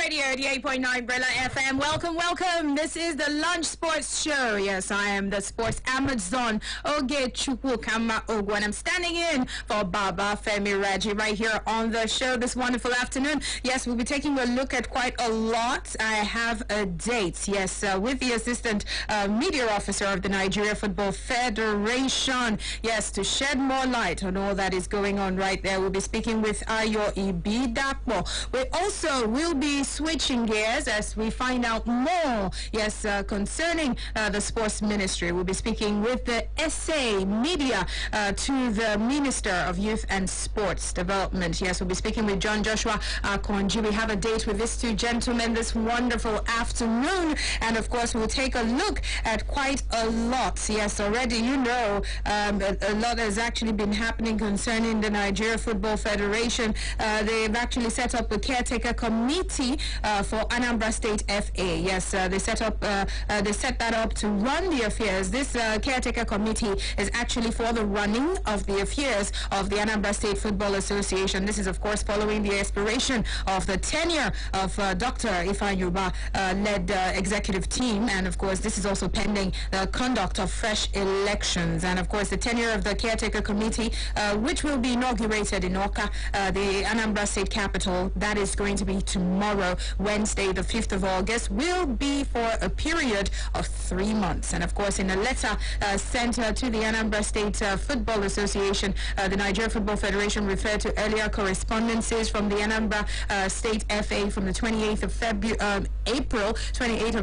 Radio 88.9 Brilla FM. Welcome. This is the Lunch Sports Show. Yes, I am the Sports Amazon Oge Chukwukama Ogu, and I'm standing in for Baba Femi Raji right here on the show this wonderful afternoon. Yes, we'll be taking a look at quite a lot. I have a date, yes, with the Assistant Media Officer of the Nigeria Football Federation. Yes, to shed more light on all that is going on right there. We'll be speaking with Ayo Ibidapo. We also will be switching gears as we find out more, yes, concerning the sports ministry. We'll be speaking with the SA Media to the Minister of Youth and Sports Development. Yes, we'll be speaking with John Joshua Konji. We have a date with these two gentlemen this wonderful afternoon, and of course we'll take a look at quite a lot. Yes, already you know a lot has actually been happening concerning the Nigeria Football Federation. They've actually set up a caretaker committee for Anambra State FA. Yes, they set that up to run the affairs. This caretaker committee is actually for the running of the affairs of the Anambra State Football Association. This is, of course, following the expiration of the tenure of Dr. Ifeanyuba led executive team, and of course this is also pending the conduct of fresh elections, and of course the tenure of the caretaker committee, which will be inaugurated in Oka, the Anambra State capital. That is going to be tomorrow, Wednesday, the 5th of August, will be for a period of 3 months. And of course, in a letter sent to the Anambra State Football Association, the Nigeria Football Federation referred to earlier correspondences from the Anambra State FA from the 28th of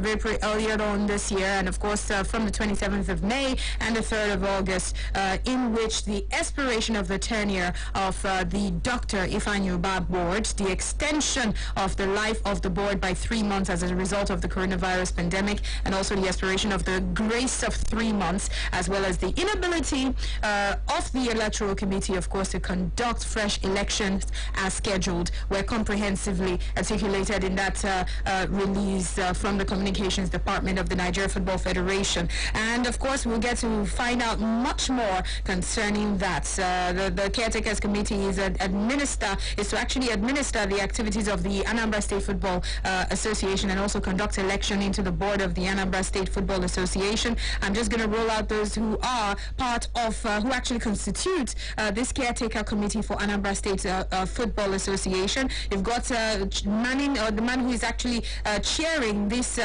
April earlier on this year, and of course from the 27th of May and the 3rd of August, in which the expiration of the tenure of the Dr. Ifeanyuba board, the extension of the life of the board by 3 months as a result of the coronavirus pandemic, and also the expiration of the grace of 3 months, as well as the inability of the electoral committee, of course, to conduct fresh elections as scheduled, were comprehensively articulated in that release from the communications department of the Nigeria Football Federation. And of course we'll get to find out much more concerning that. The caretakers committee is to actually administer the activities of the Anambra State Football Association, and also conduct election into the board of the Anambra State Football Association. I'm just going to roll out those who are part of, who actually constitute this caretaker committee for Anambra State Football Association. You've got the man who is actually chairing this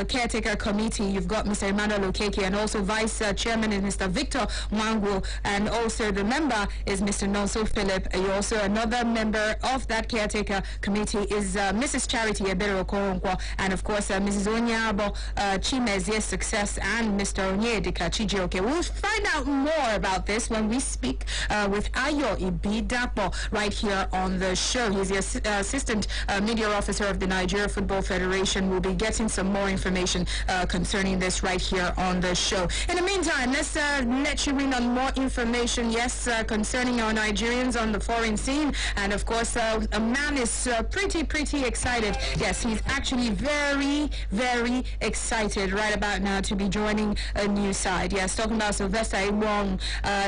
caretaker committee. You've got Mr. Emmanuel Okeke, and also vice chairman is Mr. Victor Mwangu, and also the member is Mr. Nonso Philip. You also, another member of that caretaker committee is Mrs. Charity Ebere Okoronkwo, and of course Mrs. Onyabo Chimezie Success, and Mr. Onyedika Chijioke. We'll find out more about this when we speak with Ayo Ibidapo right here on the show. He's the Assistant Media Officer of the Nigeria Football Federation. We'll be getting some more information concerning this right here on the show. In the meantime, let's let you in on more information, yes, concerning our Nigerians on the foreign scene. And of course, a man is pretty excited. Yes, he's actually very excited right about now to be joining a new side. Yes, talking about Sylvester Iwong.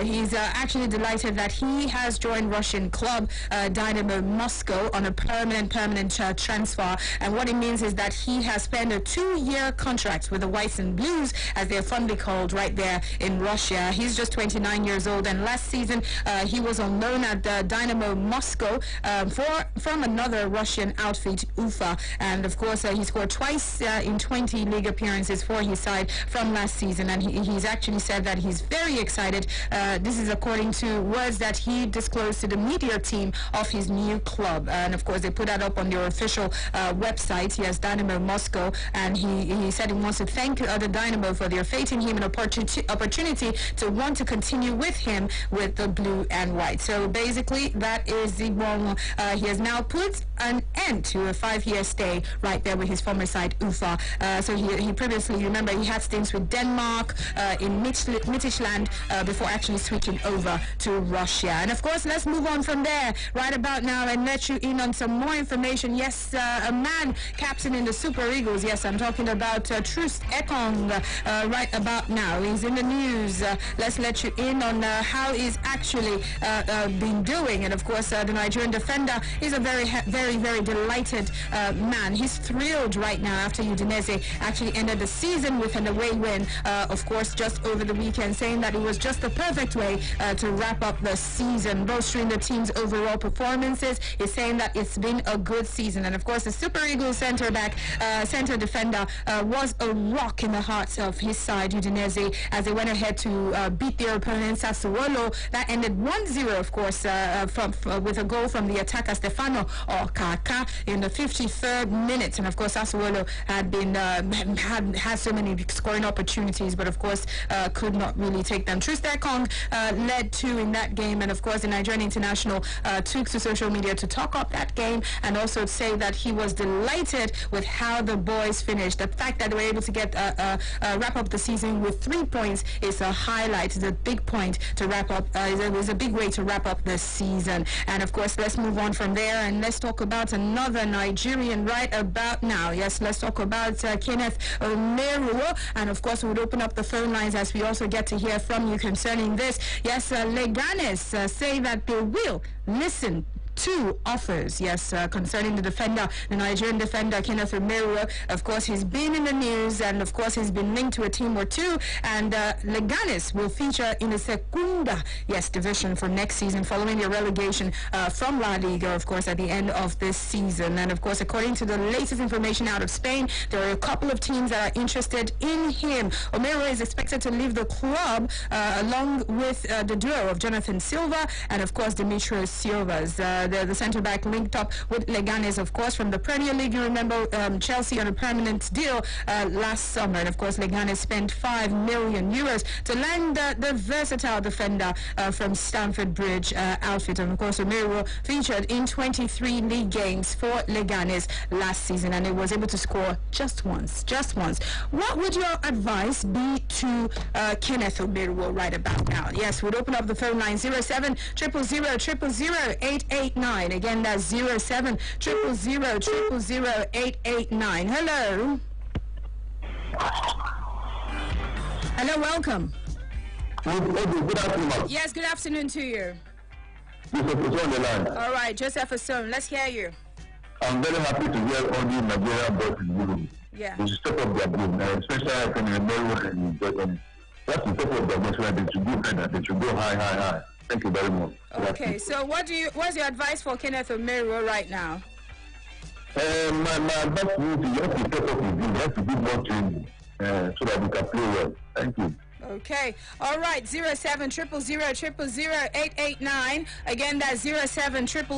He's actually delighted that he has joined Russian club Dynamo Moscow on a permanent transfer. And what it means is that he has spent a 2-year contract with the Whites and Blues, as they're fondly called, right there in Russia. He's just 29 years old, and last season he was on loan at Dynamo Moscow from another Russian outfit, Ufa. And of course he scored twice in 20 league appearances for his side from last season, and he's actually said that he's very excited. This is according to words that he disclosed to the media team of his new club, and of course they put that up on their official website. Yes, Dynamo Moscow, and he said he wants to thank the Dynamo for their faith in him and opportunity to want to continue with him with the blue and white. So basically that is the one. He has now put an end to a 5-year stay right there with his former side Ufa. So he previously, remember, he had stints with Denmark in Midtjylland before actually switching over to Russia. And of course, let's move on from there right about now and let you in on some more information. Yes, a man captain captain in the Super Eagles. Yes, I'm talking about Troost Ekong right about now. He's in the news. Let's let you in on how he's actually been doing. And of course, the Nigerian defender is a very delighted man. He's thrilled right now after Udinese actually ended the season with an away win, of course, just over the weekend, saying that it was just the perfect way to wrap up the season, bolstering the team's overall performances. He's saying that it's been a good season. And of course, the Super Eagles center defender was a rock in the hearts of his side, Udinese, as they went ahead to beat their opponent Sassuolo. That ended 1-0, of course, with a goal from the attacker Stefano Okaka in the 53rd minute. And of course, Sassuolo had been had so many scoring opportunities, but of course could not really take them. Troost Ekong led 2 in that game, and of course the Nigerian international took to social media to talk up that game and also say that he was delighted with how the boys finished. The fact that they were able to get wrap up the season with 3 points is a highlight. It's a big point to wrap up. It was a big way to wrap up the season. And of course, let's move on from there and let's talk about another Nigerian right about now. Yes, let's talk about Kenneth Omeruo. And of course, we would open up the phone lines as we also get to hear from you concerning this. Yes, Leganes say that they will listen to offers, yes, concerning the defender, the Nigerian defender, Kenneth Omeruo. Of course, he's been in the news, and of course, he's been linked to a team or two, and Leganes will feature in the Segunda, yes, division for next season, following their relegation from La Liga, of course, at the end of this season. And of course, according to the latest information out of Spain, there are a couple of teams that are interested in him. Omeruo is expected to leave the club along with the duo of Jonathan Silva and, of course, Demetrios Silvas. The centre-back linked up with Leganes, of course, from the Premier League. You remember Chelsea on a permanent deal last summer. And, of course, Leganes spent €5 million to land the versatile defender from Stamford Bridge outfit. And, of course, Omeruo featured in 23 league games for Leganes last season, and he was able to score just once. What would your advice be to Kenneth Omeruo right about now? Yes, we'd open up the phone line 07 000 889. Again, that's 07 000 889. Hello. Hello, welcome. Good afternoon. Yes, good afternoon to you. Joseph is on the line. All right, Joseph Ason, let's hear you. I'm very happy to hear all the Nigerian boys in Europe. Yeah. They should step up their game, especially from America and Britain. That's the step up their game so that they should go better. They should go high. Thank you very much. Okay, so what's your advice for Kenneth Omeruo right now? My advice to you is you have to step up his game. You have to do more training so that we can play well. Thank you. Okay. All right. 07 000 889. Again, that's 07 000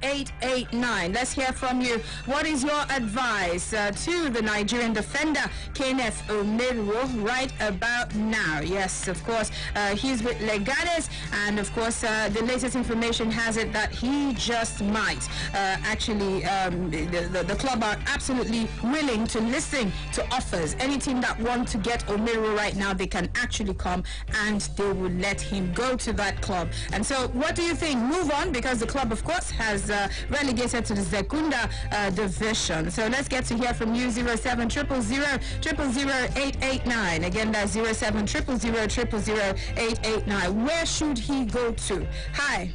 889. Let's hear from you. What is your advice to the Nigerian defender, Kenneth Omeruo, right about now? Yes, of course, he's with Leganes, and of course, the latest information has it that he just might actually, the club are absolutely willing to listen to offers. Any team that want to get Omeruo right now, they can actually come and they will let him go to that club. And so what do you think? Move on, because the club, of course, has relegated to the Segunda division. So let's get to hear from you. 07 000 889. Again, that's 07 000 889. Where should he go to? Hi.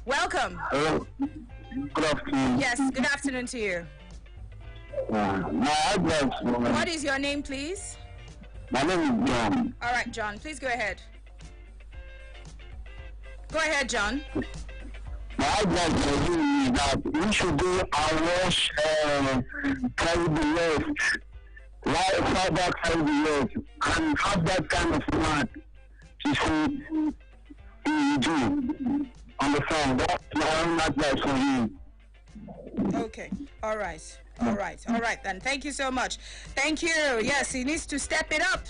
Welcome. Hello. Good afternoon. Yes, good afternoon to you. My advice. What is your name, please? My name is John. All right, John, please go ahead. Go ahead, John. My advice for you is that we should go and watch Carry the West, far back Carry the West, and have that kind of man to see you do on the phone. That's my own advice for you. Okay, all right. All right then. Thank you so much. Thank you. Yes, he needs to step it up,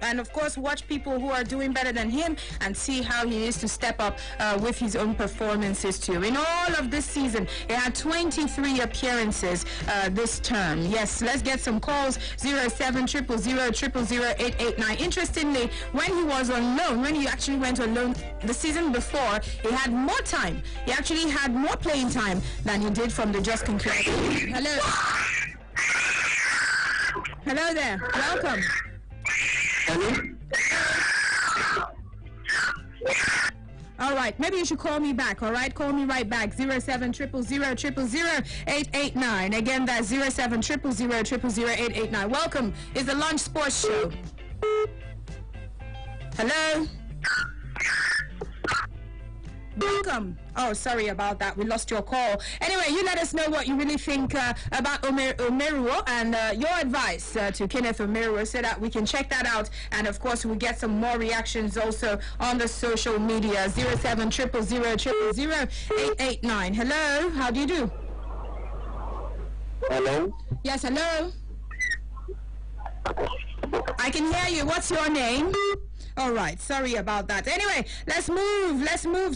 and of course watch people who are doing better than him and see how he needs to step up with his own performances too. In all of this season, he had 23 appearances this term. Yes, let's get some calls. 07000000889. Interestingly, when he was on loan, when he actually went on loan the season before, he had more time. He actually had more playing time than he did from the just concluded. Hello. Hello there. Welcome. Hello? All right. Maybe you should call me back. All right. Call me right back. 07000000889. Again, that's 07000000889. Welcome. It's the Lunch Sports Show. Hello. Welcome. Oh, sorry about that. We lost your call. Anyway, you let us know what you really think about Omeruo and your advice to Kenneth Omeruo so that we can check that out. And of course, we'll get some more reactions also on the social media. 07000000889. Hello. How do you do? Hello? Yes, hello. I can hear you. What's your name? All right, sorry about that. Anyway, let's move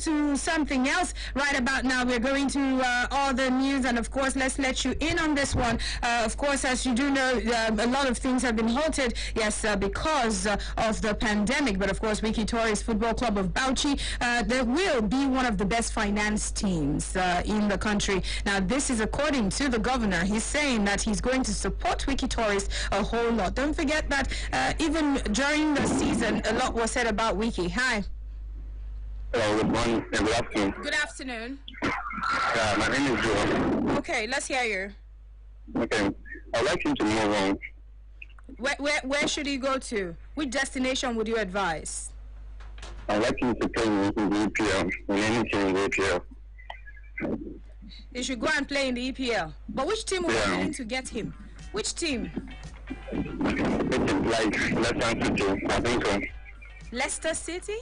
to something else. Right about now, we're going to all the news, and of course, let's let you in on this one. Of course, as you do know, a lot of things have been halted, yes, because of the pandemic. But of course, Wiki Tourist Football Club of Bauchi, they will be one of the best financed teams in the country. Now, this is according to the governor. He's saying that he's going to support Wiki Tourist a whole lot. Don't forget that even during the season, a lot was said about Wiki. Hi. Hello, good morning. Good afternoon. Good afternoon. My name is Joe. Okay, let's hear you. Okay. I'd like him to move on. Where should he go to? Which destination would you advise? I'd like him to play in the EPL, in any team in the EPL. He should go and play in the EPL. But which team was willing to get him? Which team? It's like Leicester City, I think so. Leicester City?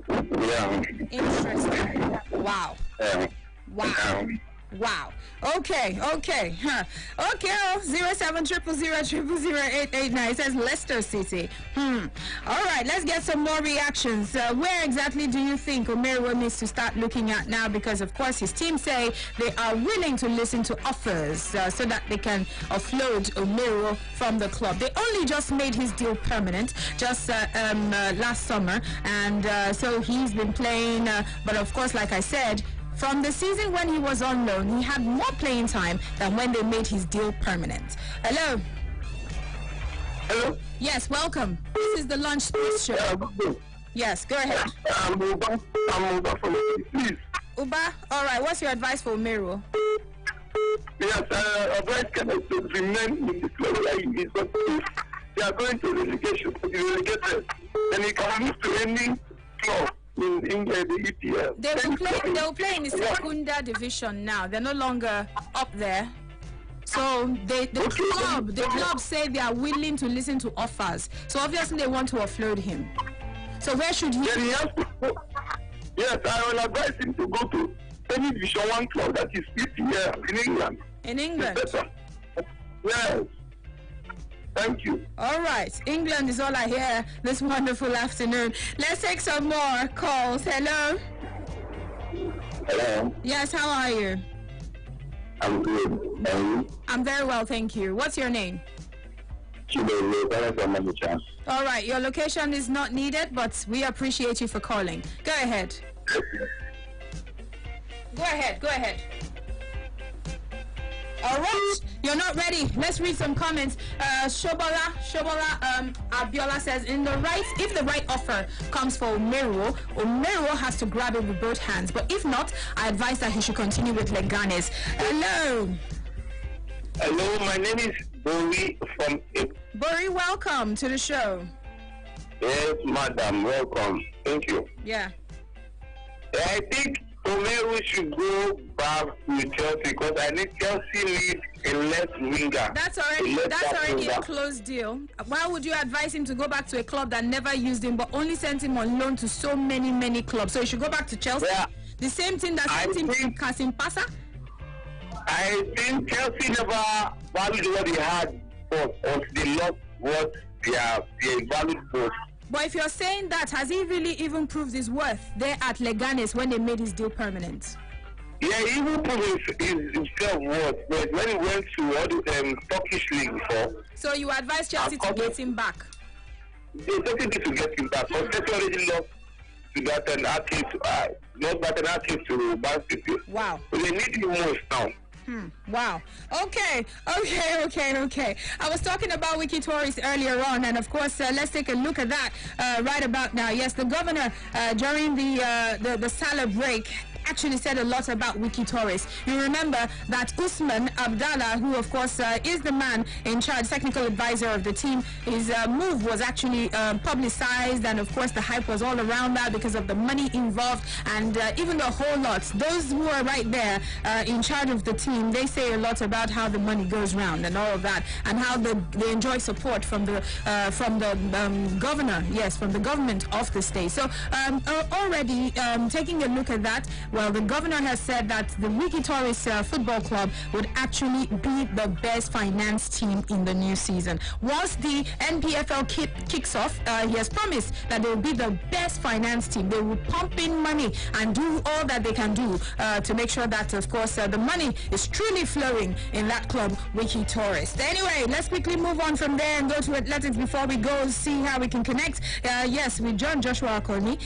Yeah. Interesting. Wow. Yeah. Wow. Wow. Okay. Okay. Huh. Okay. 07000000889. It says Leicester City. All right. Let's get some more reactions. Where exactly do you think Omeruo needs to start looking at now? Because of course his team say they are willing to listen to offers so that they can offload Omeruo from the club. They only just made his deal permanent just last summer, and so he's been playing. But of course, like I said, from the season when he was on loan, he had more playing time than when they made his deal permanent. Hello? Hello? Yes, welcome. This is the Lunch Sports Show. Yes, go ahead. I'm Uba from please. Uba, all right, what's your advice for Omeruo? Yes, advice Kenneth to remain in the club like he is, but if they are going to relegation, relegated, then he can move to any club in the EPL. They will play in the Secunda division now. They're no longer up there. So the club say they are willing to listen to offers. So obviously they want to offload him. So where should he? Then he has to go. Yes, I will advise him to go to any Division 1 club that is EPL in England. In England? Yes. Thank you. All right. England is all I hear this wonderful afternoon. Let's take some more calls. Hello? Hello. Yes, how are you? I'm good. How are you? I'm very well, thank you. What's your name? Chidere. All right. Your location is not needed, but we appreciate you for calling. Go ahead. Go ahead. Go ahead. All right, you're not ready. Let's read some comments. Shobola Abiola says, if the right offer comes for Omeruo has to grab it with both hands. But if not, I advise that he should continue with Leganes. Hello. Hello, my name is Bori from... Bori, welcome to the show. Yes, madam, welcome. Thank you. Yeah. I think Omeruo should go back to Chelsea because I think Chelsea needs a left winger. That's already a closed deal. Why would you advise him to go back to a club that never used him but only sent him on loan to so many clubs? So he should go back to Chelsea. Yeah. The same thing that sent him Kasim Pasa. I think Chelsea never valued what they had for until they lost what they are valued for. But if you're saying that, has he really even proved his worth there at Leganes when they made his deal permanent? Yeah, he even proved himself worth, but when he went to all the Turkish league before. So you advise Chelsea to get him back? They definitely need to get him back. Because Chelsea already lost to that an artist to Man City. Wow. So they need him most now. Wow. Okay. I was talking about Wiki Tourist earlier on, and of course, let's take a look at that right about now. Yes, the governor during the Salah break actually said a lot about Wiki Tourist. You remember that Usman Abdallah, who of course is the man in charge, technical advisor of the team, his move was actually publicized, and of course the hype was all around that because of the money involved, and even the whole lot. Those who are right there in charge of the team, they say a lot about how the money goes round and all of that, and how they enjoy support from the governor, yes, from the government of the state. So already taking a look at that, well, the governor has said that the Wiki Tourist Football Club would actually be the best finance team in the new season. Once the NPFL kicks off, he has promised that they will be the best finance team. They will pump in money and do all that they can do to make sure that, of course, the money is truly flowing in that club, Wiki Tourist. Anyway, let's quickly move on from there and go to athletics before we go see how we can connect. Yes, with John Joshua Akoni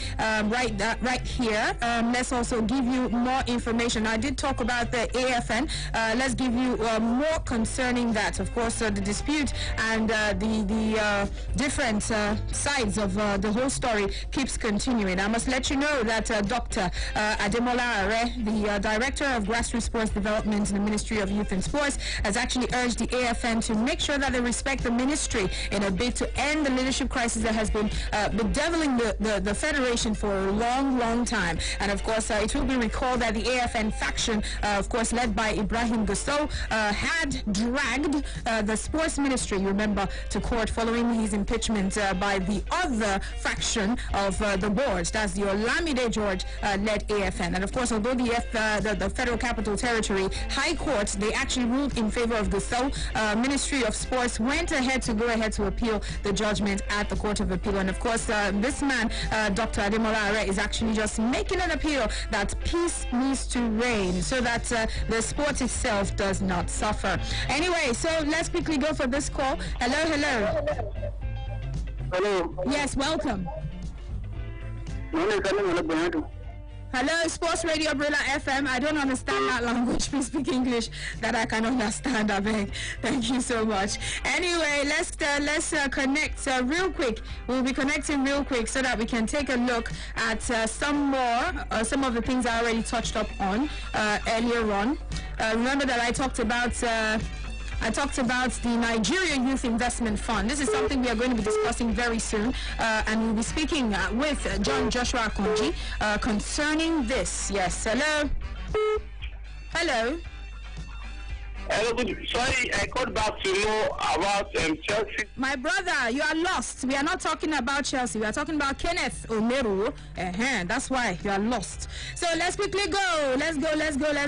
right here. Let's also give you more information. I did talk about the AFN. Let's give you more concerning that. Of course, the dispute and the different sides of the whole story keeps continuing. I must let you know that Dr. Ademola Are, the Director of Grassroots Sports Development in the Ministry of Youth and Sports, has actually urged the AFN to make sure that they respect the ministry in a bid to end the leadership crisis that has been bedeviling the federation for a long time. And of course, it will be recalled that the AFN faction, of course, led by Ibrahim Gusau, had dragged the sports ministry, you remember, to court following his impeachment by the other faction of the board. That's the Olamide George led AFN. And of course, although the Federal Capital Territory High Court, they actually ruled in favor of Gusau, Ministry of Sports went ahead to appeal the judgment at the Court of Appeal. And of course, this man, Dr. Ademola Are, is actually just making an appeal that peace needs to reign so that the sport itself does not suffer. Anyway, so let's quickly go for this call. Hello. Hello. Yes, welcome. Hello, Sports Radio Brilla FM. I don't understand that language. Please speak English that I can understand. I beg. Thank you so much. Anyway, let's connect real quick. We'll be connecting real quick so that we can take a look at some of the things I already touched up on earlier on. Remember that I talked about the Nigeria Youth Investment Fund. This is something we are going to be discussing very soon, and we'll be speaking with John Joshua Akonji concerning this. Yes, hello. Hello, sorry, I called back to know about Chelsea. My brother, you are lost. We are not talking about Chelsea. We are talking about Kenneth Omeru. That's why you are lost. So let's quickly go. Let's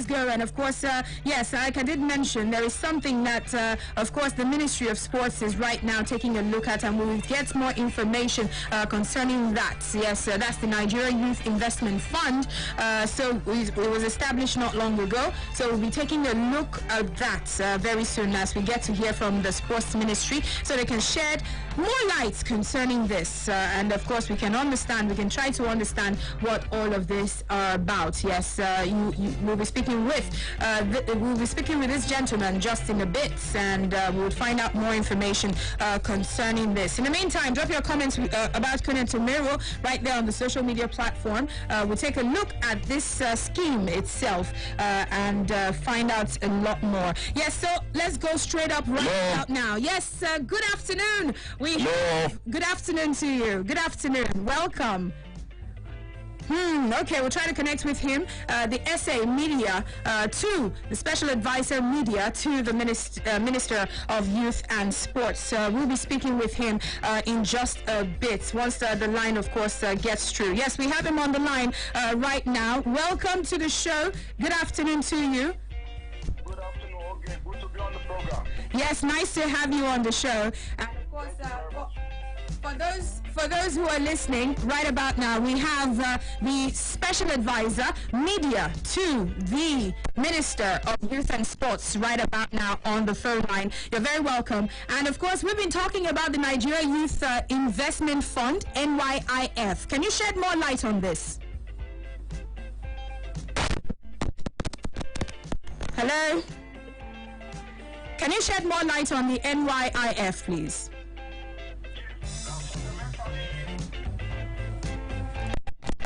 go. And of course, yes, like I did mention, there is something that, of course, the Ministry of Sports is right now taking a look at, and we will get more information concerning that. Yes, that's the Nigeria Youth Investment Fund. So it was established not long ago. So we'll be taking a look at that very soon as we get to hear from the Sports Ministry, so they can shed more light concerning this. And of course, we can try to understand what all of this are about. Yes, we'll be speaking with this gentleman just in a bit, and we'll find out more information concerning this. In the meantime, drop your comments about Kenneth Omeru right there on the social media platform. We'll take a look at this scheme itself and find out a lot more. Yes, so let's go straight up out now. Yes, good afternoon. Good afternoon to you. Good afternoon. Welcome. Okay, we'll try to connect with him. The SA Media to the Special Advisor Media to the Minister of Youth and Sports. We'll be speaking with him in just a bit, once the line, of course, gets through. Yes, we have him on the line right now. Welcome to the show. Good afternoon to you. Good afternoon. Okay, good to be on the program. Yes, nice to have you on the show. And of course, for those who are listening right about now, we have the special advisor, media, to the Minister of Youth and Sports right about now on the phone line. You're very welcome. And of course, we've been talking about the Nigeria Youth Investment Fund, NYIF. Can you shed more light on this? Hello? Can you shed more light on the NYIF, please?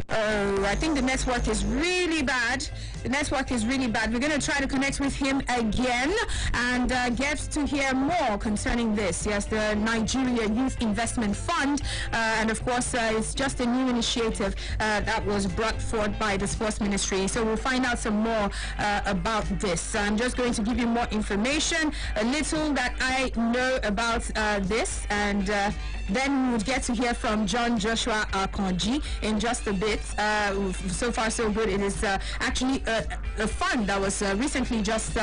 Oh, I think the network is really bad. The network is really bad. We're going to try to connect with him again and get to hear more concerning this. Yes, the Nigeria Youth Investment Fund. And of course, it's just a new initiative that was brought forward by the Sports Ministry. So we'll find out some more about this. I'm just going to give you more information, a little that I know about this. And then we'll get to hear from John Joshua Akonji in just a bit. So far, so good. It is actually a fund that was recently just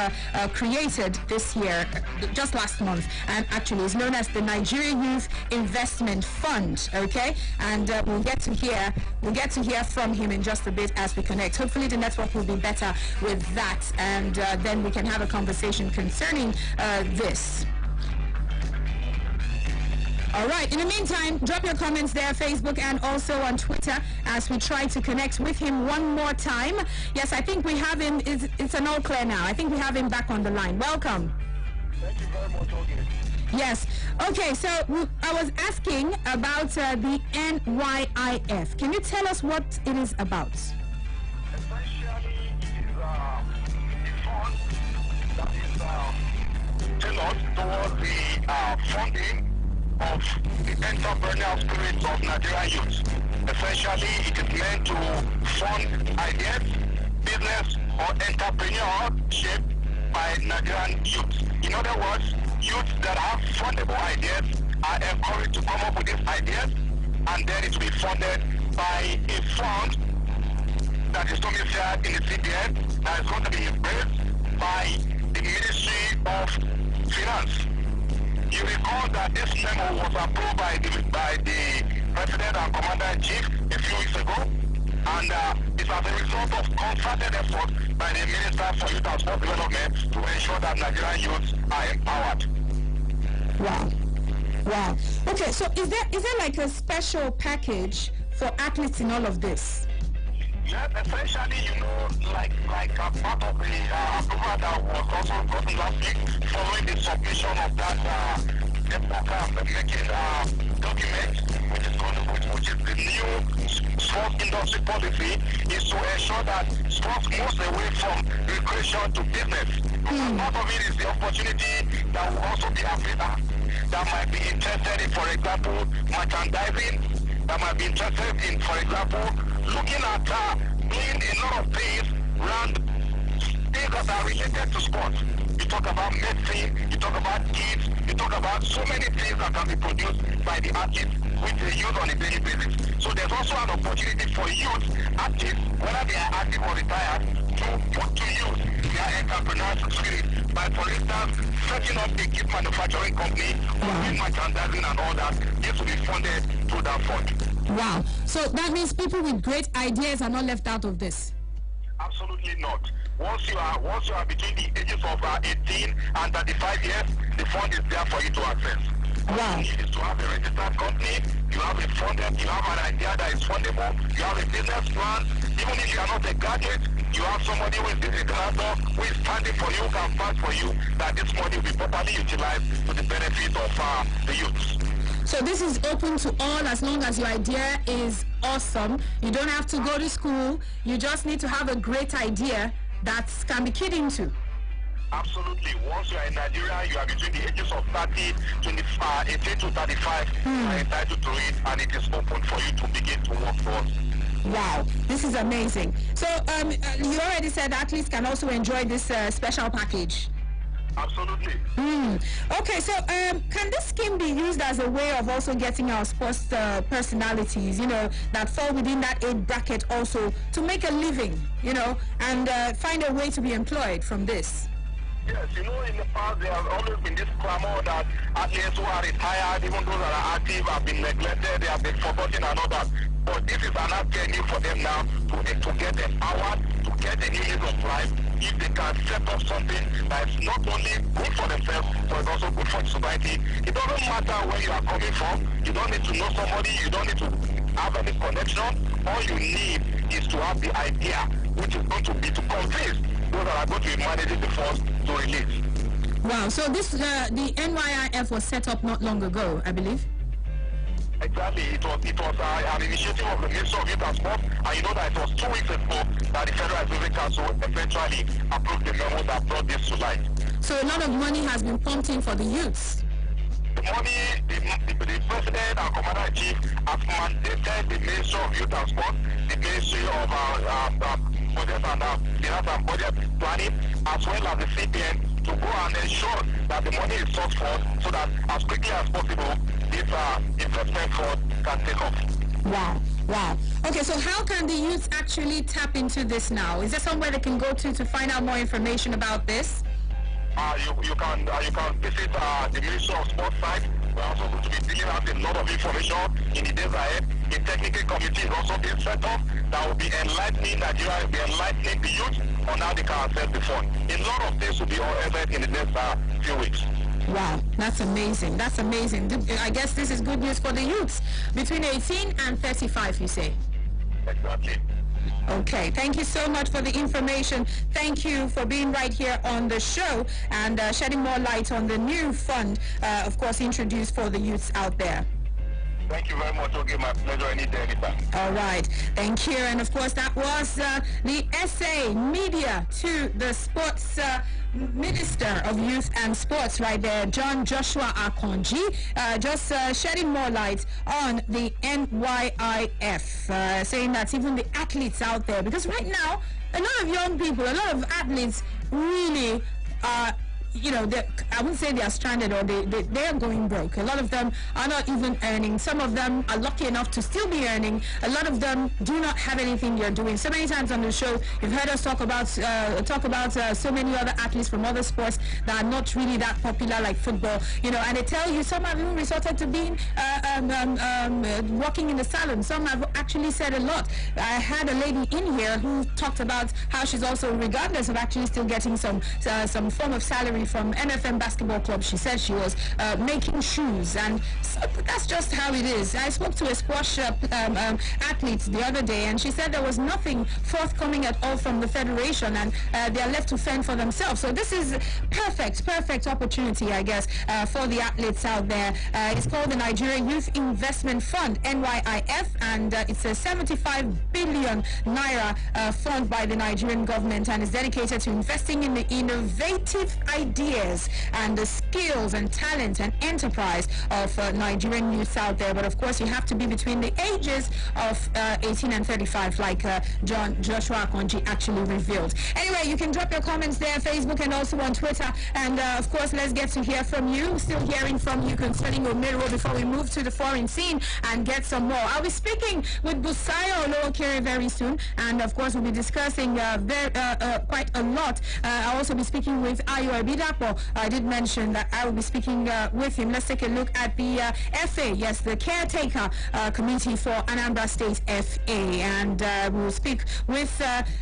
created this year, just last month, and actually is known as the Nigeria Youth Investment Fund. Okay, and we'll get to hear from him in just a bit as we connect. Hopefully, the network will be better with that, and then we can have a conversation concerning this. All right. In the meantime, drop your comments there, Facebook and also on Twitter, as we try to connect with him one more time. Yes, I think we have him. It's an all clear now. I think we have him back on the line. Welcome. Thank you very much, Oge. Yes. Okay. So I was asking about the NYIF. Can you tell us what it is about? Essentially, it is a fund that is tailored towards the funding of the entrepreneurial spirit of Nigerian youth. Essentially, it is meant to fund ideas, business, or entrepreneurship by Nigerian youth. In other words, youth that have fundable ideas are encouraged to come up with these ideas, and then it will be funded by a fund that is domiciled in the CBN that is going to be embraced by the Ministry of Finance. You recall that this memo was approved by the President and Commander-in-Chief a few weeks ago, and it's as a result of concerted effort by the Minister for Youth and Sport Development to ensure that Nigerian youths are empowered. Wow. Wow. Okay, so is there like a special package for athletes in all of this? Yes, essentially, like a part of the approval that was also gotten last week following the submission of that making document, which is the new sports industry policy, is to ensure that sports moves away from recreation to business. And part of it is the opportunity that will also be Africa that might be interested in, for example, merchandising, that might be interested in, for example, looking at doing a lot of things around things that are related to sports. You talk about medicine, you talk about kids, you talk about so many things that can be produced by the athletes which they use on a daily basis. So there's also an opportunity for youth athletes, whether they are active or retired, to put to use their entrepreneurial spirit by, for instance, setting up a gift manufacturing company, doing merchandising and all that. This will be funded through that fund. Wow. So that means people with great ideas are not left out of this? Absolutely not. Once you are between the ages of 18 and 35 years, the fund is there for you to access. Wow. You need to have a registered company, you have a funded, you have an idea that is fundable, you have a business plan. Even if you are not a graduate, you have somebody who is a graduate, who is standing for you, can fight for you, that this money will be properly utilized to the benefit of the youth. So this is open to all as long as your idea is awesome. You don't have to go to school. You just need to have a great idea that can be keyed into. Absolutely. Once you are in Nigeria, you are between the ages of 18 to 35. You are entitled to it, and it is open for you to begin to work towards. Wow, this is amazing. So you already said athletes can also enjoy this special package. Absolutely. Okay, so can this scheme be used as a way of also getting our sports personalities, that fall within that age bracket also to make a living, and find a way to be employed from this? Yes, in the past there has always been this clamor that athletes who are retired, even those that are active, have been neglected, they have been forgotten and all that. But this is an avenue for them now to get empowered, to get a new lease of life, if they can set up something that is not only good for themselves, but it's also good for the society. It doesn't matter where you are coming from. You don't need to know somebody. You don't need to have any connection. All you need is to have the idea, which is going to be to convince those that are going to be managing the funds to release. Wow. So this the NYIF was set up not long ago, I believe. Exactly. It was an initiative of the Ministry of Youth and Sport, and you know that it was 2 weeks ago that the Federal Executive Council eventually approved the memo that brought this to light. So a lot of money has been pumped in for the youths. The money, the President and Commander-in-Chief have mandated the Ministry of Youth and Sport, the Ministry of Budget and Finance and Budget Planning, as well as the CPN, to go and ensure that the money is sought for so that as quickly as possible, this investment fund can take off. Wow. Wow. Okay, so how can the youth actually tap into this now? Is there somewhere they can go to find out more information about this? You can visit the Ministry of Sports site. We're also going to be dealing out a lot of information in the days ahead. A technical committee is also being set up that will be enlightening Nigeria, will be enlightening the youth on how they can access the fund. A lot of things will be all evident in the next few weeks. Wow, that's amazing. That's amazing. I guess this is good news for the youths. Between 18 and 35, you say? Exactly. Okay, thank you so much for the information. Thank you for being right here on the show and shedding more light on the new fund, of course, introduced for the youths out there. Thank you very much. Okay, my pleasure. Any day, anytime. All right. Thank you. And, of course, that was the SA Media to the Sports Minister of Youth and Sports right there, John Joshua Akonji, just shedding more light on the NYIF, saying that even the athletes out there, because right now, a lot of young people, a lot of athletes really are, I wouldn't say they are stranded or they're going broke. A lot of them are not even earning. Some of them are lucky enough to still be earning. A lot of them do not have anything they're doing. So many times on the show, you've heard us talk about so many other athletes from other sports that are not really that popular, like football. And they tell you some have even resorted to being working in the salon. Some have actually said a lot. I had a lady in here who talked about how she's also, regardless of actually still getting some form of salary from NFM Basketball Club, she said she was making shoes, and so that's just how it is. I spoke to a squash athlete the other day, and she said there was nothing forthcoming at all from the federation, and they are left to fend for themselves. So this is perfect opportunity, I guess, for the athletes out there. It's called the Nigerian Youth Investment Fund, NYIF, and it's a 75 billion naira fund by the Nigerian government, and is dedicated to investing in the innovative ideas and the skills and talent and enterprise of Nigerian youths out there. But of course, you have to be between the ages of 18 and 35, like John Joshua Akonji actually revealed. Anyway, you can drop your comments there, Facebook and also on Twitter. And of course, let's get to hear from you. Still hearing from you concerning Omero before we move to the foreign scene and get some more. I'll be speaking with Busayo Olowokere very soon, and of course, we'll be discussing quite a lot. I'll also be speaking with Ayo Ebidapo. I did mention that I will be speaking with him. Let's take a look at the FA, yes, the caretaker committee for Anambra State FA, and we'll speak with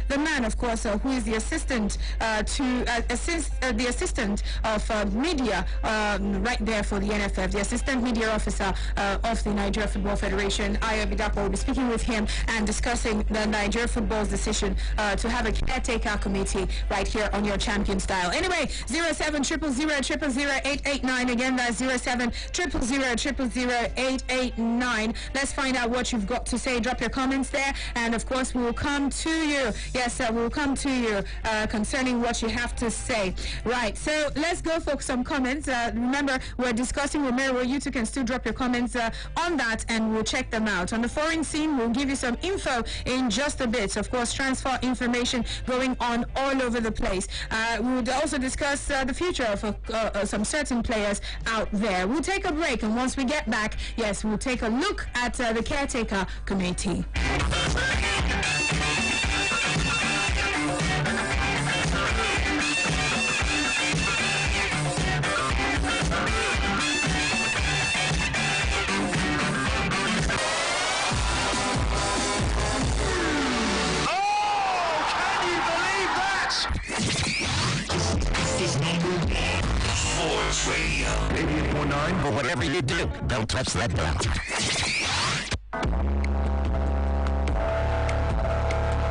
the man, of course, who is the assistant the assistant of media right there for the NFF, the assistant media officer of the Nigeria Football Federation. Ayo Ebidapo will be speaking with him and discussing the Nigeria Football's decision to have a caretaker committee right here on your champion style. Anyway, 0700000889. Again, that's 0700000889. Let's find out what you've got to say. Drop your comments there, and of course, we will come to you. Yes, we'll come to you concerning what you have to say. Right, so let's go for some comments. Remember, we're discussing Romero. You two can still drop your comments on that, and we'll check them out. On the foreign scene, we'll give you some info in just a bit. Of course, transfer information going on all over the place. We would also discuss the future of some certain players out there. We'll take a break, and once we get back, yes, we'll take a look at the caretaker committee. Sports Radio. 88.9. But whatever you do, don't touch that dial.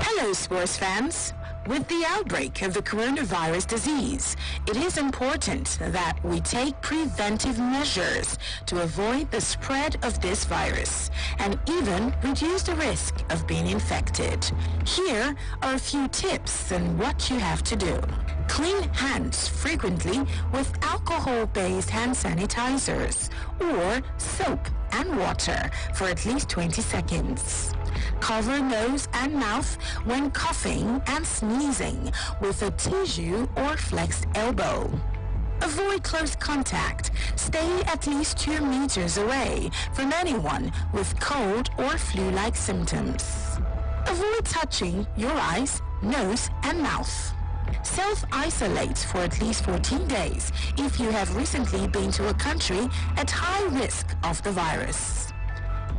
Hello, sports fans. With the outbreak of the coronavirus disease, it is important that we take preventive measures to avoid the spread of this virus and even reduce the risk of being infected. Here are a few tips on what you have to do. Clean hands frequently with alcohol-based hand sanitizers or soap and water for at least 20 seconds. Cover nose and mouth when coughing and sneezing with a tissue or flexed elbow. Avoid close contact. Stay at least 2 meters away from anyone with cold or flu-like symptoms. Avoid touching your eyes, nose, and mouth. Self-isolate for at least 14 days if you have recently been to a country at high risk of the virus.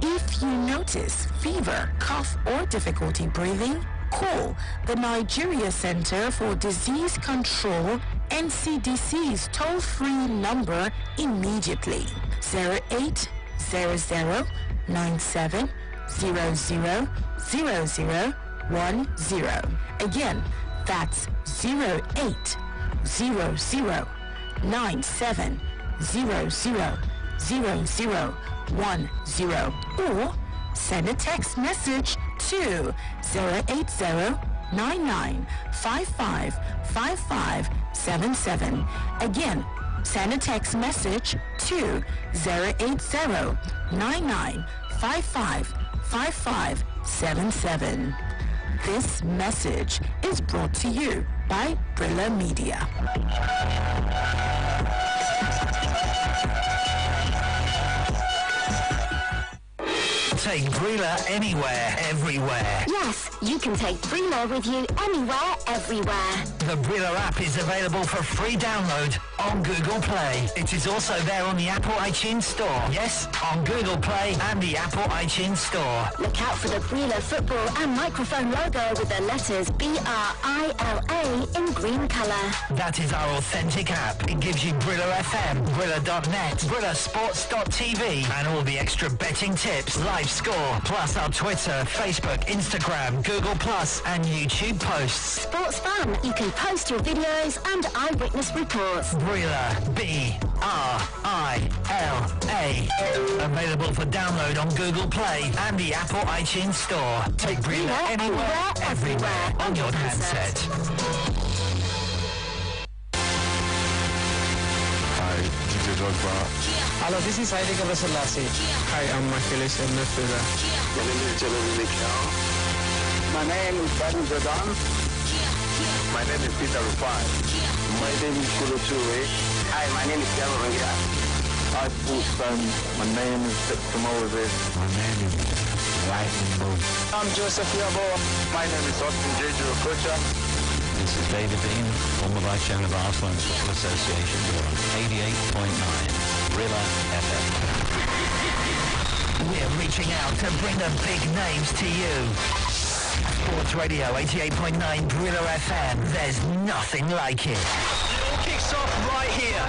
If you notice fever, cough, or difficulty breathing, call the Nigeria Center for Disease Control, NCDC's toll-free number immediately. 0800-97000010. Again, that's 0800-97000010. Or send a text message to 080-9955-5577. Again, send a text message to 080-9955-5577. This message is brought to you by Brilla Media. Take Brilla anywhere, everywhere. Yes, you can take Brilla with you anywhere, everywhere. The Brilla app is available for free download on Google Play. It is also there on the Apple iTunes Store. Yes, on Google Play and the Apple iTunes Store. Look out for the Brilla football and microphone logo with the letters BRILA in green colour. That is our authentic app. It gives you Brilla FM, Brilla.net, BrillaSports.tv, and all the extra betting tips, live score, plus our Twitter, Facebook, Instagram, Google Plus, and YouTube posts. Sports fan, you can post your videos and eyewitness reports. Brilla, B-R-I-L-A. Available for download on Google Play and the Apple iTunes Store. Take Brilla anywhere, everywhere on your handset. Hi, DJ Drogba. Hello, this is Heidi Selassie. Hi, I'm Michael Midfielder. My name is Jeremy Mikel. My name is Badu Jordan. My name is Peter Rufai. My name is Kolo Toure. Hi, my name is Garo Rangira. Hi, sports fans. My name is Victor Moses. My name is Lightning Bolt. I'm Joseph Yabo. My name is Austin Jeju Okocha. This is David Dean, former Vice Chairman of Arsenal Football Association. You're on 88.9 Brilla FM. We're reaching out to bring the big names to you. Sports Radio 88.9 Brilla FM. There's nothing like it. It all kicks off right here.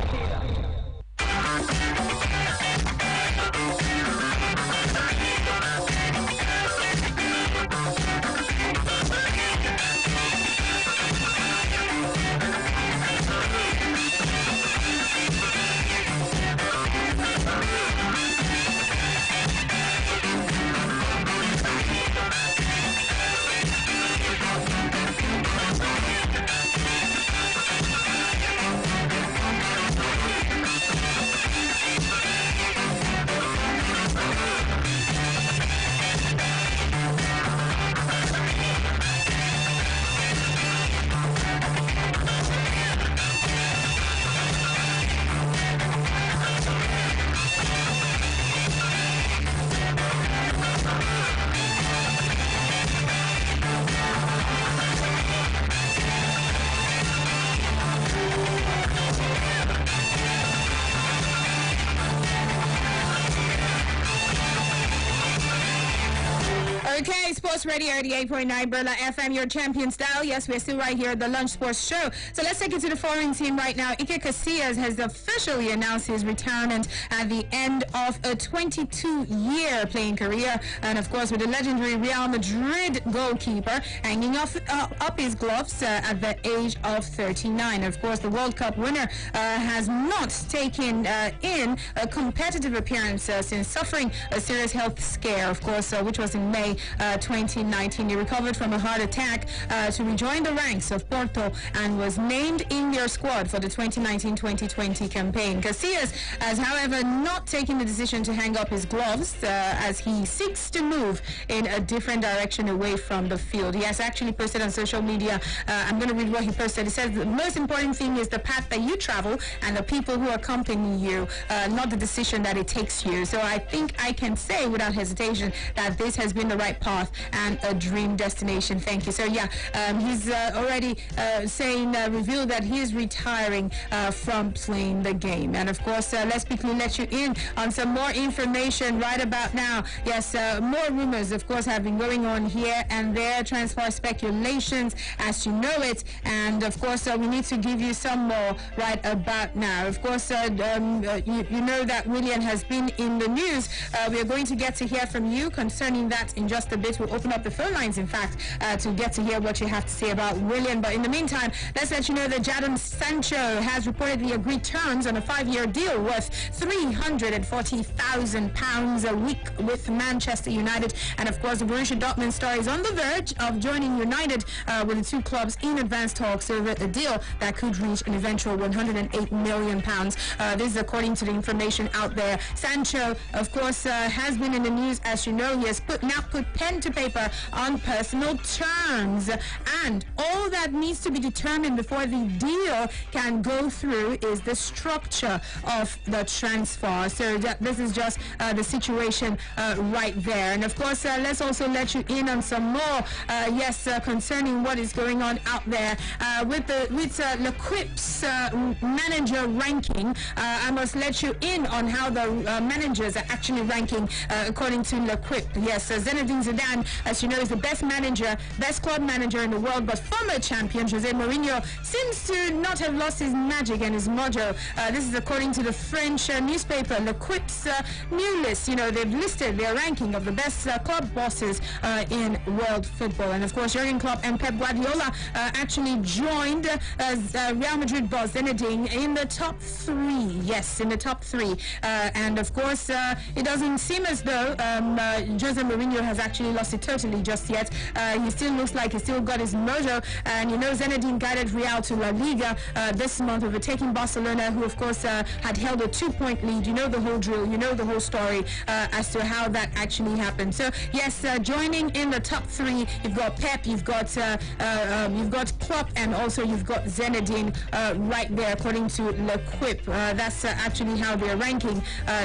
Okay, Sports Radio 88.9 Berla FM, your champion style. Yes, we're still right here at the Lunch Sports Show. So let's take it to the foreign team right now. Iker Casillas has officially announced his retirement at the end of a 22-year playing career. And of course, with the legendary Real Madrid goalkeeper hanging up his gloves at the age of 39. Of course, the World Cup winner has not taken in a competitive appearance since suffering a serious health scare, of course, which was in May 2019. He recovered from a heart attack to rejoin the ranks of Porto and was named in their squad for the 2019-2020 campaign. Casillas has, however, not taken the decision to hang up his gloves as he seeks to move in a different direction away from the field. He has actually posted on social media, I'm going to read what he posted. He says, the most important thing is the path that you travel and the people who accompany you, not the decision that it takes you. So I think I can say without hesitation that this has been the right path and a dream destination. Thank you. So yeah, he's already revealed that he is retiring from playing the game. And of course, let's quickly let you in on some more information right about now. Yes, more rumors, of course, have been going on here and there, transfer speculations as you know it. And of course, we need to give you some more right about now. Of course, you know that Willian has been in the news. We are going to get to hear from you concerning that in just a bit. We'll open up the phone lines, in fact, to get to hear what you have to say about Willian. But in the meantime, let's let you know that Jadon Sancho has reportedly agreed terms on a 5-year deal worth £340,000 a week with Manchester United. And of course, the Borussia Dortmund star is on the verge of joining United with the two clubs in advanced talks over a deal that could reach an eventual £108 million. This is according to the information out there. Sancho, of course, has been in the news. As you know, he has now put pen to paper on personal terms. And all that needs to be determined before the deal can go through is the structure of the transfer. So this is just the situation right there. And of course, let's also let you in on some more, concerning what is going on out there with L'Equip's manager ranking. I must let you in on how the managers are actually ranking according to L'Equip. Yes, Zinedine Zidane, as you know, is the best club manager in the world, but former champion Jose Mourinho seems to not have lost his magic and his mojo. This is according to the French newspaper L'Equip's new list. You know, they've listed their ranking of the best club bosses in world football. And of course, Jurgen Klopp and Pep Guardiola actually joined Real Madrid boss Zinedine in the top 3. Yes, in the top 3. And of course, it doesn't seem as though Jose Mourinho has actually lost it totally just yet. He still looks like he's still got his mojo. And you know, Zinedine guided Real to La Liga this month, overtaking Barcelona, who of course had held a 2-point lead. You know the whole drill, you know the whole story as to how that actually happened. So yes, joining in the top 3, you've got Pep, you've got Klopp, and also you've got Zinedine right there according to L'Equip. That's actually how they're ranking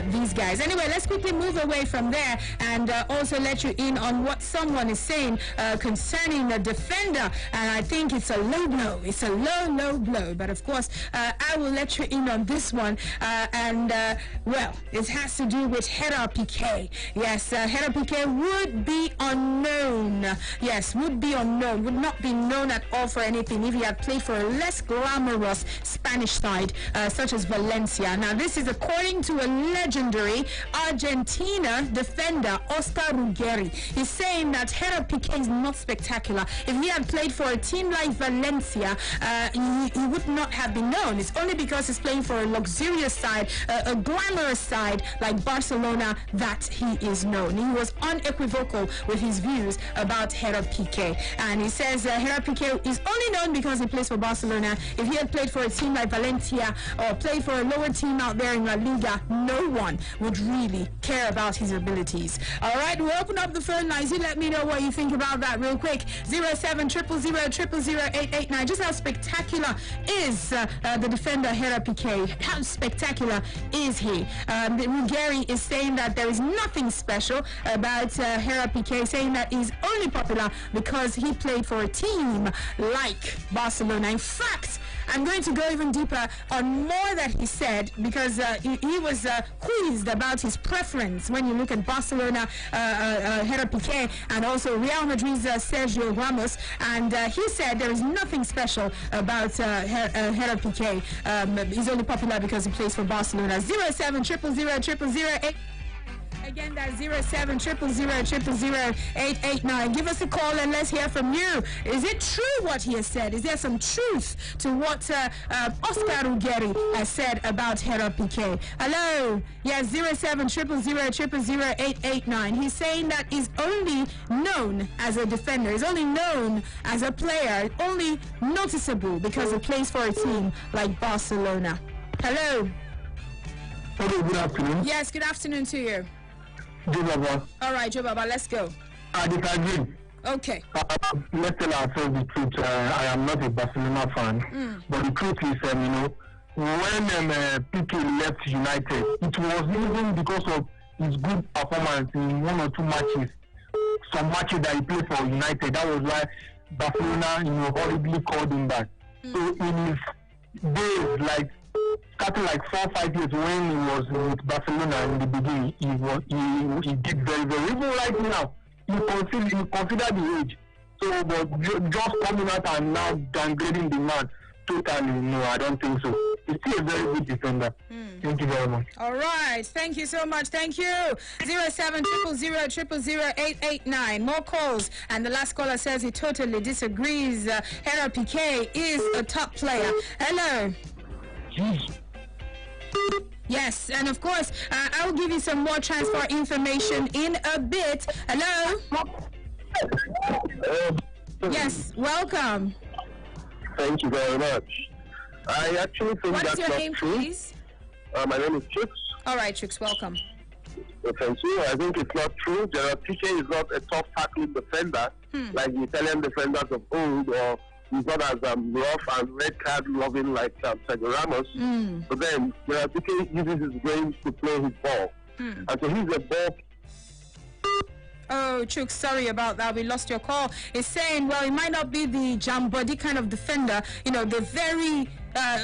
these guys. Anyway, let's quickly move away from there and also let you in on what someone is saying concerning the defender. And I think it's a low blow. It's a low blow. But of course, I will let you in on this one. Well, it has to do with Gerard Piqué. Yes, Gerard Piqué would be unknown. Yes, would be unknown. Would not be known at all for anything if he had played for a less glamorous Spanish side, such as Valencia. Now, this is according to a legendary Argentina defender, Oscar Ruggeri. He's saying that Gerard Piqué is not spectacular. If he had played for a team like Valencia, he would not have been known. It's only because he's playing for a luxurious side, a glamorous side like Barcelona, that he is known. He was unequivocal with his views about Gerard Piqué. And he says Gerard Piqué is only known because he plays for Barcelona. If he had played for a team like Valencia or played for a lower team out there in La Liga, no one would really care about his abilities. All right, we'll open up the phone lines. You let me know what you think about that real quick. 07000000889. Just how spectacular is the defender Gerard Piqué? How spectacular is he? Ruggeri is saying that there is nothing special about Gerard Piqué, saying that he's only popular because he played for a team like Barcelona. In fact, I'm going to go even deeper on more that he said, because he was quizzed about his preference when you look at Barcelona, Gerard Piqué, and also Real Madrid's Sergio Ramos, and he said there is nothing special about Gerard Piqué. He's only popular because he plays for Barcelona. 070000008. Again, that's 07000000889. Give us a call and let's hear from you. Is it true what he has said? Is there some truth to what Oscar Ugeri has said about Gerard Piqué? Hello? Yes, 07000000889. He's saying that he's only known as a defender. He's only known as a player. Only noticeable because he plays for a team like Barcelona. Hello? Hello, good afternoon. Yes, good afternoon to you. Joe Baba. All right, Joe Baba, let's go. I disagree. Okay. Let's tell ourselves the truth. I am not a Barcelona fan, but the truth is, when Piqué left United, it was even because of his good performance in one or two matches. Some matches that he played for United, that was why Barcelona, horribly called him back. So in his days, starting 4 or 5 years when he was with Barcelona in the beginning, he did very well. Even right now, you consider the age. So, but just coming out and now downgrading the man totally, no, I don't think so. He's still a very good defender. Thank you very much. All right, thank you so much. Thank you. 07000000889. More calls, and the last caller says he totally disagrees. Gerard Piqué is a top player. Hello. Yes, and of course, I will give you some more transfer information in a bit. Hello? Yes, welcome. Thank you very much. I actually think What is that's your not name, true. please? My name is Chicks. All right, Chicks, welcome. Thank you. I think it's not true. Gerard Piqué is not a tough tackling defender like the Italian defenders of old, or he's not as rough and red card loving like Sergio Ramos. But then Gerard Piqué uses his brains to play his ball. And so he's a ball. Oh, Chuk, sorry about that. We lost your call. He's saying, well, he might not be the jam body kind of defender, the very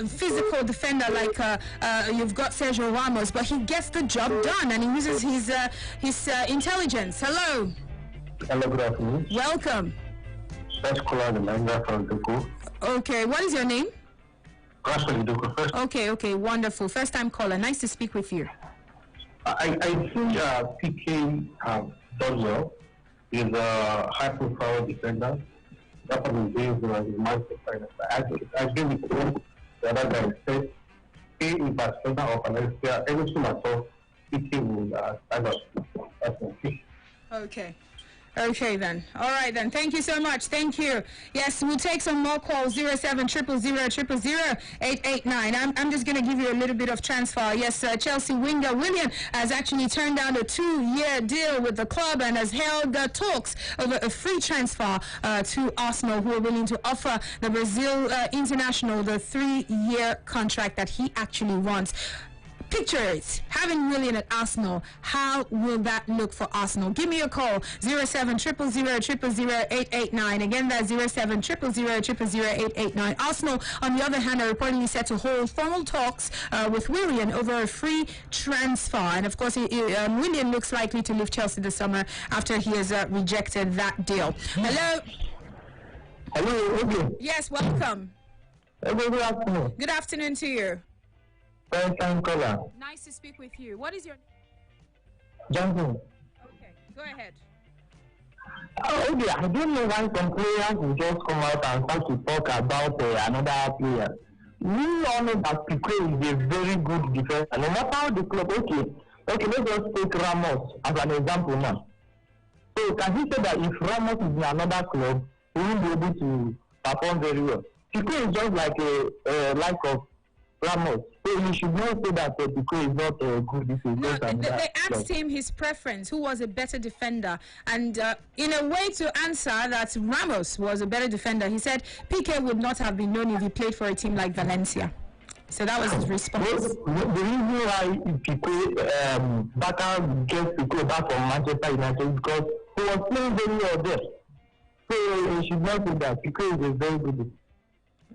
physical defender like you've got Sergio Ramos, but he gets the job done and he uses his intelligence. Hello. Hello, good afternoon. Welcome. First caller, the manager from Doko. Okay, what is your name? Actually, Doko first. Okay, wonderful. First time caller. Nice to speak with you. I think Piqué does well. He's a high-profile defender. That was his days when he was Manchester. I agree with you. The other guy said, stay in Barcelona or Valencia, anything at all, Piqué will stand up. That's okay. Okay then. All right then. Thank you so much. Thank you. Yes, we'll take some more calls. 07000000889. I'm just going to give you a little bit of transfer. Yes, Chelsea winger Willian has actually turned down a 2-year deal with the club and has held talks over a free transfer to Arsenal, who are willing to offer the Brazil international the 3-year contract that he actually wants. Picture it, having Willian at Arsenal. How will that look for Arsenal? Give me a call, 07000000889. Again, that's 07000000889. Arsenal, on the other hand, are reportedly set to hold formal talks with Willian over a free transfer. And of course, Willian looks likely to leave Chelsea this summer after he has rejected that deal. Hello? Hello, okay. Yes, welcome. Good afternoon. Good afternoon to you. First time caller. Nice to speak with you. What is your name? Johnson. Okay, go ahead. Okay, I don't know why some players will just come out and start to talk about another player. We all know that Piqué is a very good defender. No matter how the club, okay, let's just take Ramos as an example now. So can he say that if Ramos is in another club, he will be able to perform very well? Piqué is just like a like of Ramos. So you should not say that Piqué is not good. No, they asked him his preference, who was a better defender. And in a way to answer that Ramos was a better defender, he said Piqué would not have been known if he played for a team like Valencia. So that was his response. The reason why Piqué, Barca gets Piqué back from Manchester United is because he was playing very well there. So you should not say that Piqué is a very good.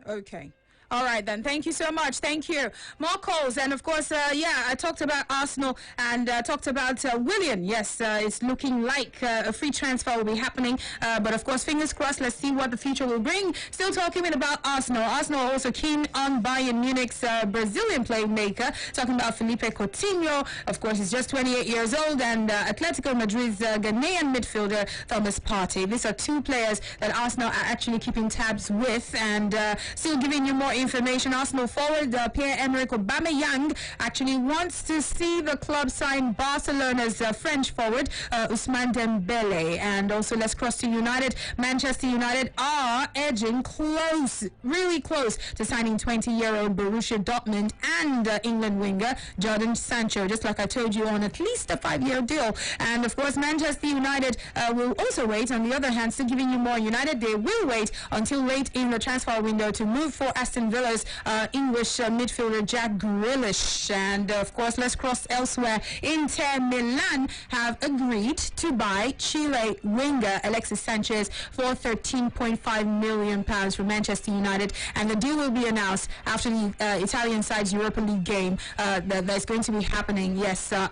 Okay. All right, then. Thank you so much. Thank you. More calls. And, of course, I talked about Arsenal and talked about Willian. Yes, it's looking like a free transfer will be happening. But, of course, fingers crossed. Let's see what the future will bring. Still talking about Arsenal. Arsenal are also keen on Bayern Munich's Brazilian playmaker. Talking about Felipe Coutinho. Of course, he's just 28 years old. And Atletico Madrid's Ghanaian midfielder, Thomas Partey. These are two players that Arsenal are actually keeping tabs with. And still giving you more information. Arsenal forward Pierre-Emerick Aubameyang actually wants to see the club sign Barcelona's French forward Ousmane Dembele. And also, let's cross to United. Manchester United are edging close, really close to signing 20-year-old Borussia Dortmund and England winger Jadon Sancho, just like I told you, on at least a 5-year deal. And of course, Manchester United will also wait. On the other hand, still giving you more. United, they will wait until late in the transfer window to move for Aston Villa's English midfielder Jack Grealish. And of course, let's cross elsewhere. Inter Milan have agreed to buy Chile winger Alexis Sanchez for £13.5 million from Manchester United, and the deal will be announced after the Italian side's Europa League game that's going to be happening,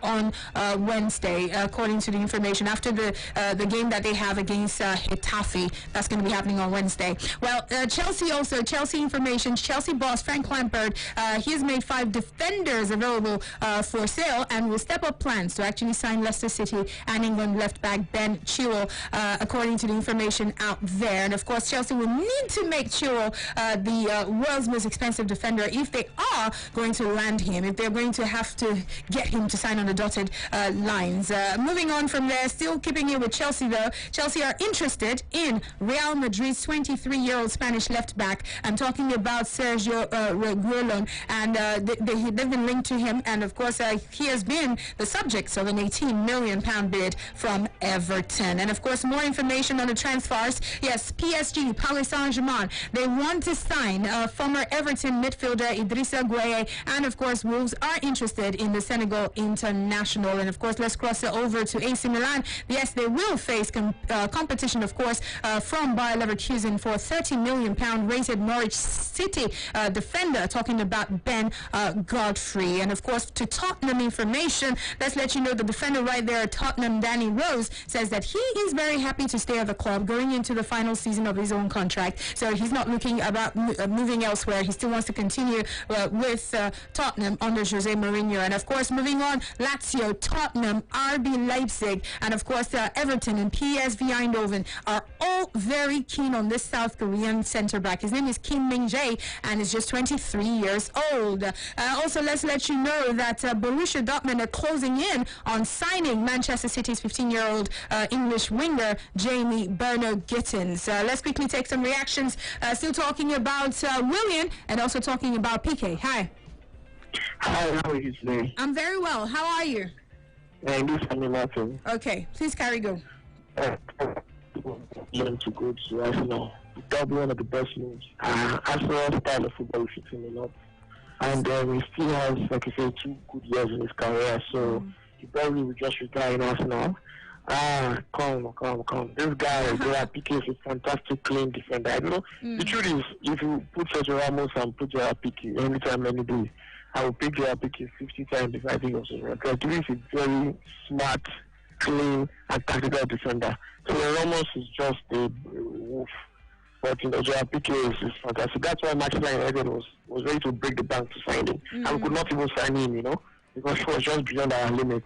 on Wednesday, according to the information, after the game that they have against Getafe. That's going to be happening on Wednesday. Well, Chelsea information. Chelsea boss Frank Lampard, he has made 5 defenders available for sale and will step up plans to actually sign Leicester City and England left back Ben Chilwell, according to the information out there. And of course, Chelsea will need to make Chilwell the world's most expensive defender if they are going to land him, if they're going to have to get him to sign on the dotted lines. Moving on from there, still keeping it with Chelsea though. Chelsea are interested in Real Madrid's 23-year-old Spanish left back. I'm talking about Sergio Reguilon, and they've been linked to him, and of course he has been the subject of an £18 million bid from Everton. And of course, more information on the transfers. Yes, PSG, Paris Saint-Germain, they want to sign former Everton midfielder Idrissa Gueye, and of course Wolves are interested in the Senegal international. And of course, let's cross it over to AC Milan. Yes, they will face competition, of course, from Bayer Leverkusen for £30 million rated Norwich City defender, talking about Ben Godfrey. And of course, to Tottenham information, let's let you know the defender right there at Tottenham, Danny Rose, says that he is very happy to stay at the club going into the final season of his own contract. So he's not looking about moving elsewhere. He still wants to continue with Tottenham under Jose Mourinho. And of course, moving on, Lazio, Tottenham, RB Leipzig, and of course Everton and PSV Eindhoven are all very keen on this South Korean centre back. His name is Kim Min-jae, and is just 23 years old. Also, let's let you know that Borussia Dortmund are closing in on signing Manchester City's 15-year-old English winger Jamie Bernard-Gittins. Let's quickly take some reactions. Still talking about Willian, and also talking about PK. Hi. Hi, how are you today? I'm very well. How are you? This is Martin. Okay, please carry go. To go to Arsenal. That'll be one of the best moves. Arsenal style of football fits him a lot. And he still has, like I say, 2 good years in his career, so he probably will just retire in Arsenal. Come. This guy, Piqué, is a fantastic, clean defender. I know the truth is, if you put Sergio Ramos and put Piqué anytime, any day, I will pick Piqué 50 times if I think of so. Because he is a very smart, clean, and tactical defender. So Ramos is just a wolf. But Piqué is fantastic. That's why Manchester United was ready to break the bank to sign him. And we could not even sign him, because he was just beyond our limit.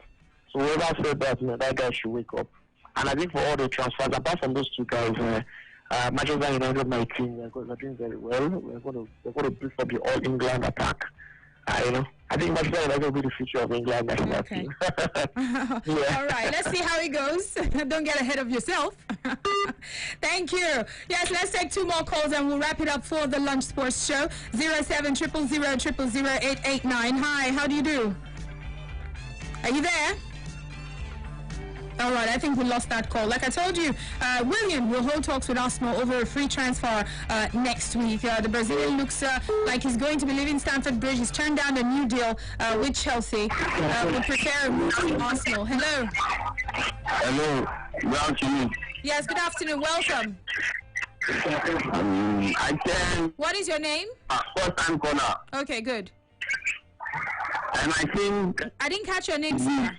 So whoever said that, that guy should wake up. And I think for all the transfers, apart from those 2 guys, Manchester United, my team, they're doing very well. We're going to build up the All England attack. I think Manchester United will be the future of England national team. Yeah. All right, let's see how it goes. Don't get ahead of yourself. Thank you. Yes, let's take 2 more calls and we'll wrap it up for the Lunch Sports Show. 07000000889. Hi, how do you do? Are you there? All right, I think we lost that call. Like I told you, Willian will hold talks with Arsenal over a free transfer next week. The Brazilian looks like he's going to be leaving Stamford Bridge. He's turned down a new deal with Chelsea. Will prepare a move to Arsenal. Hello. Hello. Good afternoon. Yes, good afternoon. Welcome. I can. What is your name? First time corner. Okay, good. And I think I didn't catch your name, sir.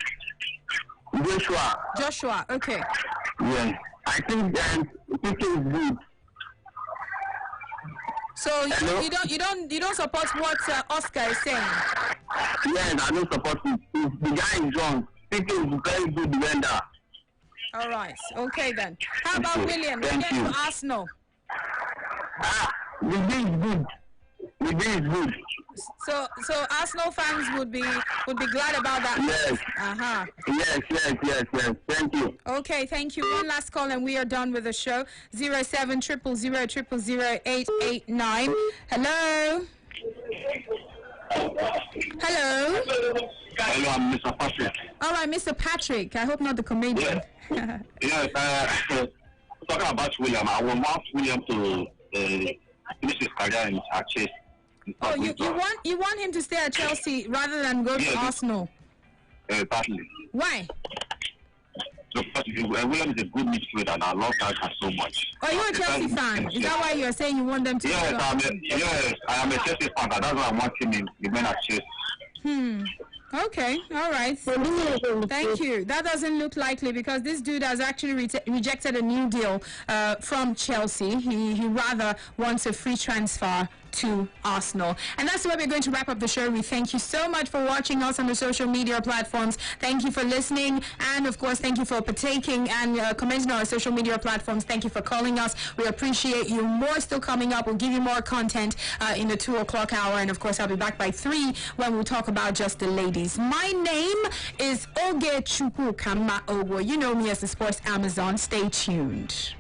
Joshua. Joshua. Okay. Yes. I think PK is good. So Hello? you don't support what Oscar is saying. Yes, I don't support it. The guy is wrong. PK is a very good defender. All right. Okay then. How about William? Thank William you. to Arsenal. The day is good. The day is good. So Arsenal fans would be glad about that. Yes. Uh-huh. Yes. Thank you. Okay, thank you. One last call and we are done with the show. 07000000889. Hello. Hello. Hello, I'm Mr. Patrick. All right, Mr. Patrick. I hope not the comedian. Yes, talking about William, I want William to finish his career in Chelsea. Oh, you want him to stay at Chelsea rather than go to Arsenal? Partly. Why? Because William is a good midfielder and I love that guy so much. Are you a Chelsea fan? Is that why you're saying you want them to go? Yes, I am a Chelsea fan. That's why I want him in the men at Chelsea. Okay, all right. Thank you. That doesn't look likely because this dude has actually rejected a new deal from Chelsea. He rather wants a free transfer to Arsenal. And that's where we're going to wrap up the show. We thank you so much for watching us on the social media platforms. Thank you for listening. And of course, thank you for partaking and commenting on our social media platforms. Thank you for calling us. We appreciate you. More still coming up. We'll give you more content in the 2 o'clock hour. And of course, I'll be back by 3 when we'll talk about just the ladies. My name is Oge Chukwu Kama Ogwo. You know me as the Sports Amazon. Stay tuned.